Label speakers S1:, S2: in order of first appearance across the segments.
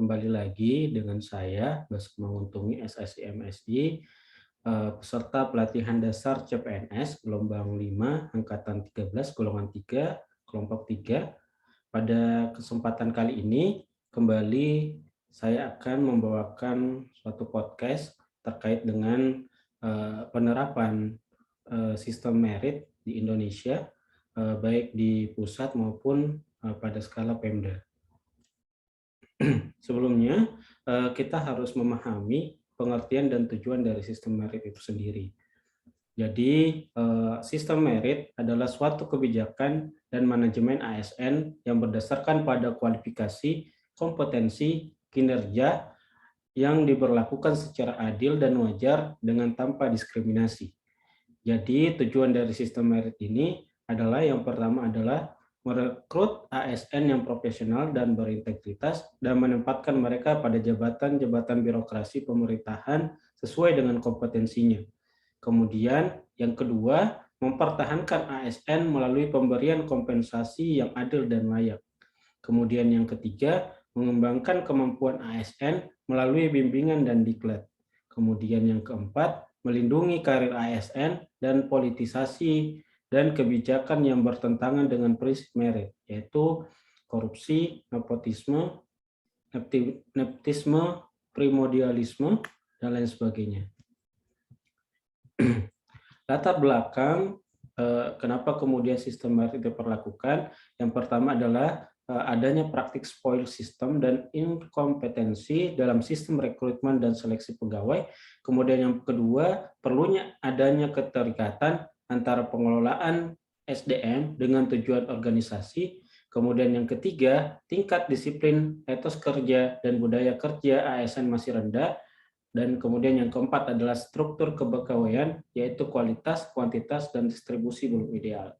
S1: kembali lagi dengan saya, Basuki Manguntungi, SSI MSI, peserta pelatihan dasar CPNS gelombang 5, angkatan 13, golongan 3, kelompok 3. Pada kesempatan kali ini, kembali saya akan membawakan suatu podcast terkait dengan penerapan sistem merit di Indonesia, baik di pusat maupun pada skala Pemda. Sebelumnya, kita harus memahami pengertian dan tujuan dari sistem merit itu sendiri. Jadi, sistem merit adalah suatu kebijakan dan manajemen ASN yang berdasarkan pada kualifikasi, kompetensi, kinerja yang diberlakukan secara adil dan wajar dengan tanpa diskriminasi. Jadi, tujuan dari sistem merit ini adalah yang pertama adalah merekrut ASN yang profesional dan berintegritas dan menempatkan mereka pada jabatan-jabatan birokrasi pemerintahan sesuai dengan kompetensinya. Kemudian yang kedua, mempertahankan ASN melalui pemberian kompensasi yang adil dan layak. Kemudian yang ketiga, mengembangkan kemampuan ASN melalui bimbingan dan diklat. Kemudian yang keempat, melindungi karir ASN dan politisasi dan kebijakan yang bertentangan dengan prinsip merit, yaitu korupsi, nepotisme, primordialisme, dan lain sebagainya. Latar belakang kenapa kemudian sistem merit diperlakukan, yang pertama adalah adanya praktik spoil system dan inkompetensi dalam sistem rekrutmen dan seleksi pegawai. Kemudian yang kedua, perlunya adanya keterikatan antara pengelolaan SDM dengan tujuan organisasi. Kemudian yang ketiga, tingkat disiplin, etos kerja, dan budaya kerja ASN masih rendah. Dan kemudian yang keempat adalah struktur kepegawaian, yaitu kualitas, kuantitas, dan distribusi belum ideal.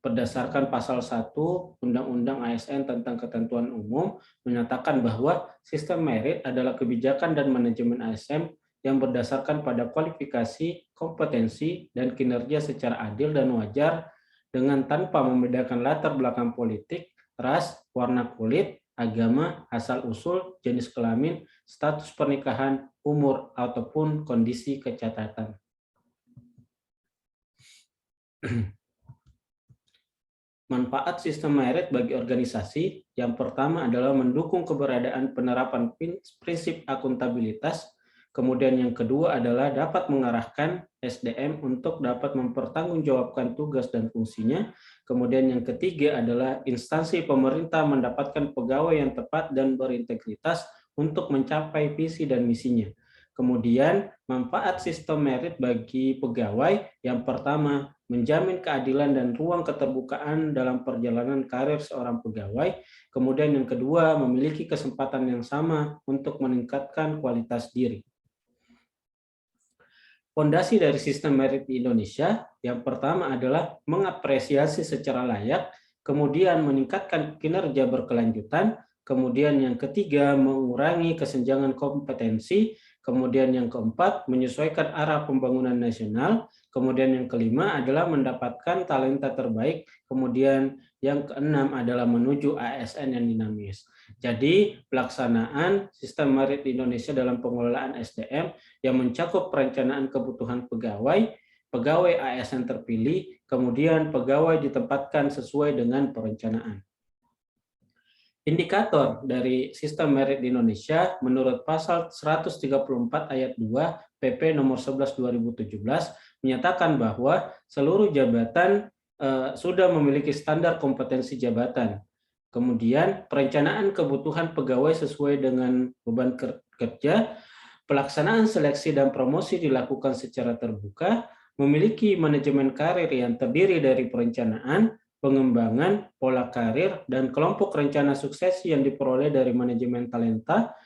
S1: Berdasarkan pasal 1 Undang-Undang ASN tentang ketentuan umum menyatakan bahwa sistem merit adalah kebijakan dan manajemen ASN yang berdasarkan pada kualifikasi, kompetensi, dan kinerja secara adil dan wajar dengan tanpa membedakan latar belakang politik, ras, warna kulit, agama, asal-usul, jenis kelamin, status pernikahan, umur, ataupun kondisi kecacatan. Manfaat sistem merit bagi organisasi yang pertama adalah mendukung keberadaan penerapan prinsip akuntabilitas. Kemudian yang kedua adalah dapat mengarahkan SDM untuk dapat mempertanggungjawabkan tugas dan fungsinya. Kemudian yang ketiga adalah instansi pemerintah mendapatkan pegawai yang tepat dan berintegritas untuk mencapai visi dan misinya. Kemudian manfaat sistem merit bagi pegawai yang pertama menjamin keadilan dan ruang keterbukaan dalam perjalanan karir seorang pegawai. Kemudian yang kedua memiliki kesempatan yang sama untuk meningkatkan kualitas diri. Fondasi dari sistem merit di Indonesia yang pertama adalah mengapresiasi secara layak, kemudian meningkatkan kinerja berkelanjutan, kemudian yang ketiga mengurangi kesenjangan kompetensi, kemudian yang keempat menyesuaikan arah pembangunan nasional, kemudian yang kelima adalah mendapatkan talenta terbaik, kemudian yang keenam adalah menuju ASN yang dinamis. Jadi pelaksanaan sistem merit di Indonesia dalam pengelolaan SDM yang mencakup perencanaan kebutuhan pegawai, pegawai ASN terpilih, kemudian pegawai ditempatkan sesuai dengan perencanaan. Indikator dari sistem merit di Indonesia menurut pasal 134 ayat 2 PP nomor 11 2017 menyatakan bahwa seluruh jabatan sudah memiliki standar kompetensi jabatan. Kemudian perencanaan kebutuhan pegawai sesuai dengan beban kerja, pelaksanaan seleksi dan promosi dilakukan secara terbuka, memiliki manajemen karir yang terdiri dari perencanaan, pengembangan, pola karir, dan kelompok rencana suksesi yang diperoleh dari manajemen talenta,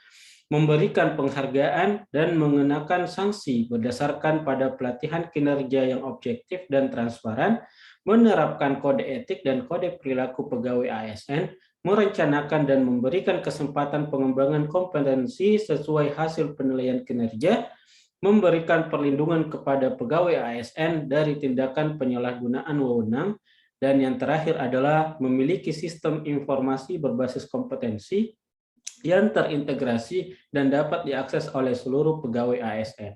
S1: memberikan penghargaan dan mengenakan sanksi berdasarkan pada pelatihan kinerja yang objektif dan transparan, menerapkan kode etik dan kode perilaku pegawai ASN, merencanakan dan memberikan kesempatan pengembangan kompetensi sesuai hasil penilaian kinerja, memberikan perlindungan kepada pegawai ASN dari tindakan penyalahgunaan wewenang, dan yang terakhir adalah memiliki sistem informasi berbasis kompetensi yang terintegrasi dan dapat diakses oleh seluruh pegawai ASN.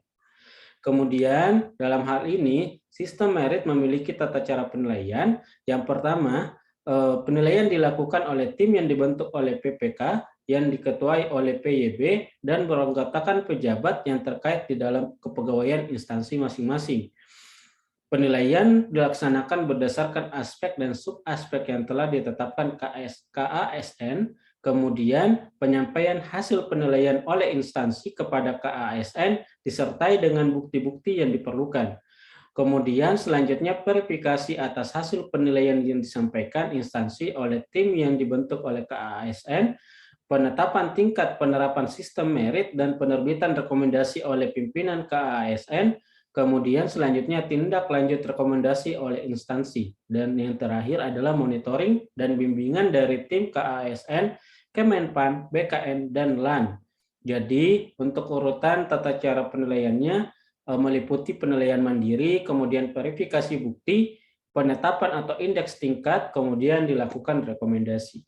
S1: Kemudian dalam hal ini sistem merit memiliki tata cara penilaian. Yang pertama, penilaian dilakukan oleh tim yang dibentuk oleh PPK yang diketuai oleh PYB dan beranggotakan pejabat yang terkait di dalam kepegawaian instansi masing-masing. Penilaian dilaksanakan berdasarkan aspek dan subaspek yang telah ditetapkan KASN. Kemudian penyampaian hasil penilaian oleh instansi kepada KASN disertai dengan bukti-bukti yang diperlukan. Kemudian selanjutnya verifikasi atas hasil penilaian yang disampaikan instansi oleh tim yang dibentuk oleh KASN, penetapan tingkat penerapan sistem merit dan penerbitan rekomendasi oleh pimpinan KASN, kemudian selanjutnya tindak lanjut rekomendasi oleh instansi, dan yang terakhir adalah monitoring dan bimbingan dari tim KASN, Kemenpan, BKN, dan LAN. Jadi untuk urutan tata cara penilaiannya meliputi penilaian mandiri, kemudian verifikasi bukti, penetapan atau indeks tingkat, kemudian dilakukan rekomendasi.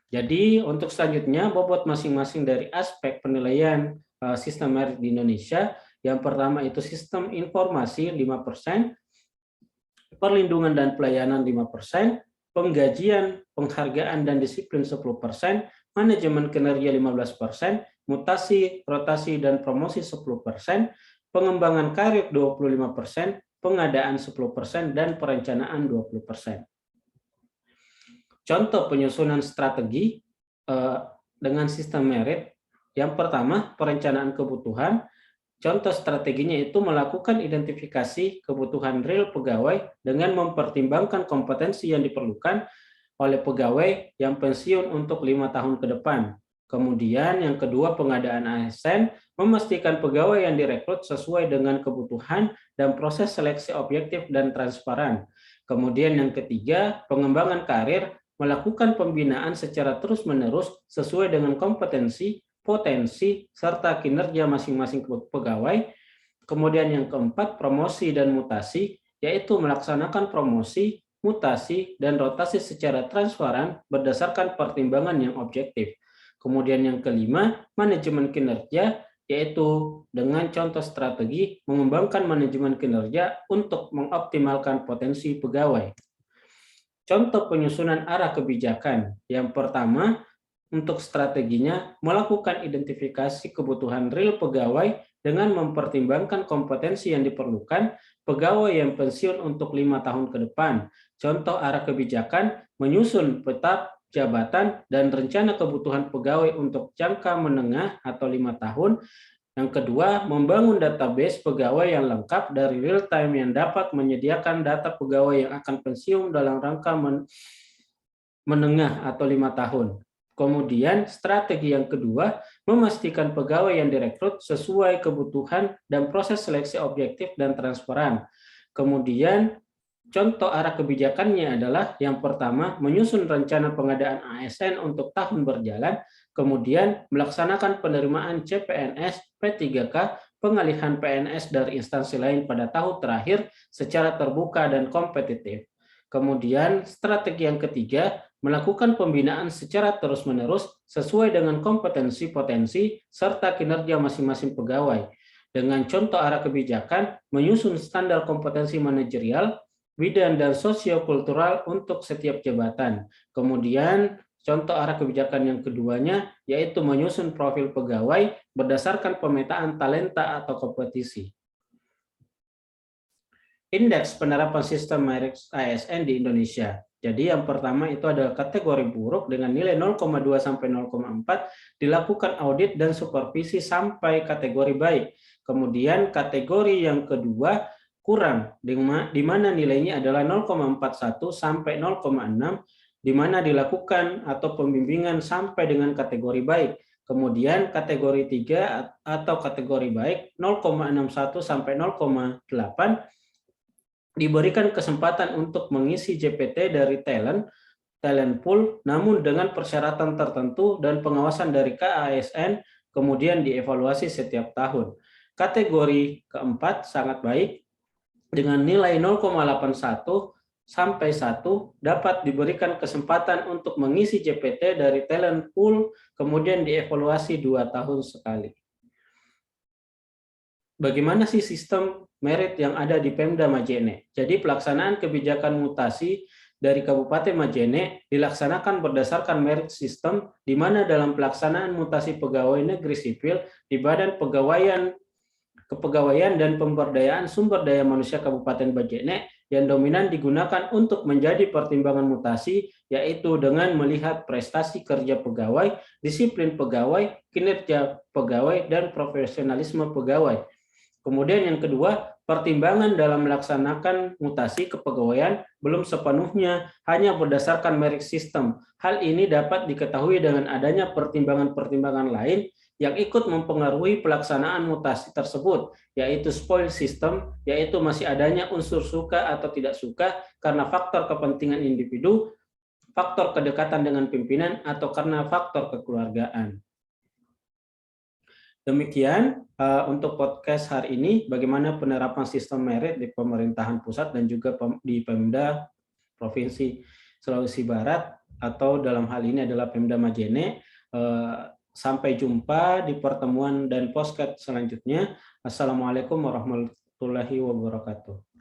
S1: Jadi untuk selanjutnya bobot masing-masing dari aspek penilaian sistem merit di Indonesia, yang pertama itu sistem informasi 5%, perlindungan dan pelayanan 5%, penggajian, penghargaan dan disiplin 10%, manajemen kinerja 15%, mutasi, rotasi dan promosi 10%, pengembangan karir 25%, pengadaan 10%, dan perencanaan 20%. Contoh penyusunan strategi dengan sistem merit. Yang pertama, perencanaan kebutuhan. Contoh strateginya itu melakukan identifikasi kebutuhan real pegawai dengan mempertimbangkan kompetensi yang diperlukan oleh pegawai yang pensiun untuk 5 tahun ke depan. Kemudian yang kedua, pengadaan ASN, memastikan pegawai yang direkrut sesuai dengan kebutuhan dan proses seleksi objektif dan transparan. Kemudian yang ketiga, pengembangan karir, melakukan pembinaan secara terus-menerus sesuai dengan kompetensi, potensi, serta kinerja masing-masing pegawai. Kemudian yang keempat, promosi dan mutasi, yaitu melaksanakan promosi, mutasi, dan rotasi secara transparan berdasarkan pertimbangan yang objektif. Kemudian yang kelima, manajemen kinerja, yaitu dengan contoh strategi mengembangkan manajemen kinerja untuk mengoptimalkan potensi pegawai. Contoh penyusunan arah kebijakan. Yang pertama, untuk strateginya, melakukan identifikasi kebutuhan real pegawai dengan mempertimbangkan kompetensi yang diperlukan pegawai yang pensiun untuk 5 tahun ke depan. Contoh arah kebijakan, menyusun peta jabatan dan rencana kebutuhan pegawai untuk jangka menengah atau 5 tahun. Yang kedua, membangun database pegawai yang lengkap dari real time yang dapat menyediakan data pegawai yang akan pensiun dalam rangka menengah atau 5 tahun. Kemudian strategi yang kedua, memastikan pegawai yang direkrut sesuai kebutuhan dan proses seleksi objektif dan transparan. Kemudian contoh arah kebijakannya adalah yang pertama, menyusun rencana pengadaan ASN untuk tahun berjalan, kemudian melaksanakan penerimaan CPNS, P3K, pengalihan PNS dari instansi lain pada tahun terakhir secara terbuka dan kompetitif. Kemudian strategi yang ketiga, melakukan pembinaan secara terus-menerus sesuai dengan kompetensi, potensi, serta kinerja masing-masing pegawai. Dengan contoh arah kebijakan, menyusun standar kompetensi manajerial, bidang dan sosiokultural untuk setiap jabatan. Kemudian contoh arah kebijakan yang keduanya yaitu menyusun profil pegawai berdasarkan pemetaan talenta atau kompetisi. Indeks penerapan sistem merit ASN di Indonesia. Jadi yang pertama itu adalah kategori buruk dengan nilai 0,2 sampai 0,4, dilakukan audit dan supervisi sampai kategori baik. Kemudian kategori yang kedua kurang, di mana nilainya adalah 0,41 sampai 0,6, di mana dilakukan atau pembimbingan sampai dengan kategori baik. Kemudian kategori 3 atau kategori baik 0,61 sampai 0,8, diberikan kesempatan untuk mengisi JPT dari talent pool, namun dengan persyaratan tertentu dan pengawasan dari KASN, kemudian dievaluasi setiap tahun. Kategori keempat sangat baik dengan nilai 0,81 sampai 1 dapat diberikan kesempatan untuk mengisi JPT dari talent pool, kemudian dievaluasi 2 tahun sekali. Bagaimana sih sistem merit yang ada di Pemda Majene? Jadi pelaksanaan kebijakan mutasi dari Kabupaten Majene dilaksanakan berdasarkan merit system, di mana dalam pelaksanaan mutasi pegawai negeri sipil di Badan Kepegawaian dan Pemberdayaan Sumber Daya Manusia Kabupaten Majene yang dominan digunakan untuk menjadi pertimbangan mutasi, yaitu dengan melihat prestasi kerja pegawai, disiplin pegawai, kinerja pegawai, dan profesionalisme pegawai. Kemudian yang kedua, pertimbangan dalam melaksanakan mutasi kepegawaian belum sepenuhnya hanya berdasarkan merit system. Hal ini dapat diketahui dengan adanya pertimbangan-pertimbangan lain yang ikut mempengaruhi pelaksanaan mutasi tersebut, yaitu spoil system, yaitu masih adanya unsur suka atau tidak suka karena faktor kepentingan individu, faktor kedekatan dengan pimpinan, atau karena faktor kekeluargaan. Demikian untuk podcast hari ini, bagaimana penerapan sistem merit di pemerintahan pusat dan juga di Pemda Provinsi Sulawesi Barat, atau dalam hal ini adalah Pemda Majene. Sampai jumpa di pertemuan dan podcast selanjutnya. Assalamualaikum warahmatullahi wabarakatuh.